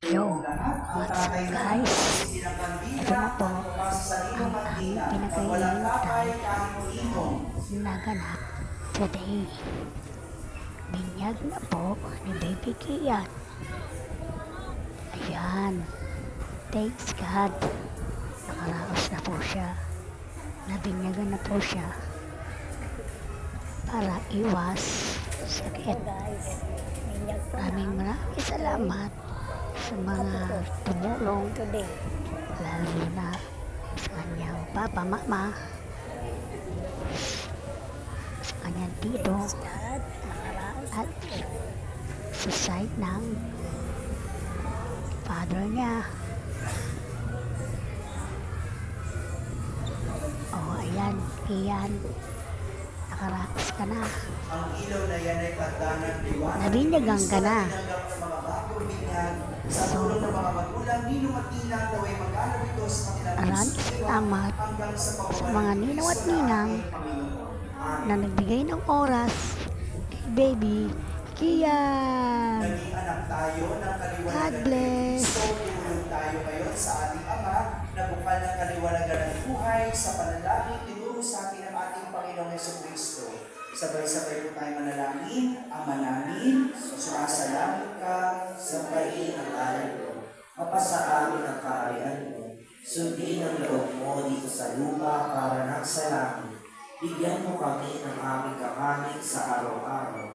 Yo, what's up guys? Ito na po ang aming pinag-iinitay na ganap today. Binyag na po ni Baby Kian. Ayan, thanks God. Nakaraos na po siya. Nabinyagan na po siya para iwas sakit. Maraming salamat sa mga tumulong, lalo na sa kanyang papa, mama, sa kanyang tito, at sa side ng father niya. Ayan, Kian, nakaraos ka na. Ang ilaw na yan ay tanda ng liwanag. Nabinyagan ka na. Sa tulong ng mga magulang, ninong at ninang daw ay mag-alaw ito sa kanilang Aran, salamat sa mga ninong at ninang na nagbigay ng oras kay Baby Kian. Naging anak tayo ng kaliwanagan. God bless. So, tulong tayo ngayon sa ating Ama na bukal ng kaliwanagan ng buhay sa panalangin tinuro sa atin ng ating Panginoong Jesucristo. Sabay-sabay po tayo manalangin. Ama namin, sumasalangit ka, sampayin ang ngalan mo. Mapasa amin ang kaharian mo. Sundin ang loob mo dito sa lupa para nang sa langit. Bigyan mo kami ng aming kakanin sa araw-araw.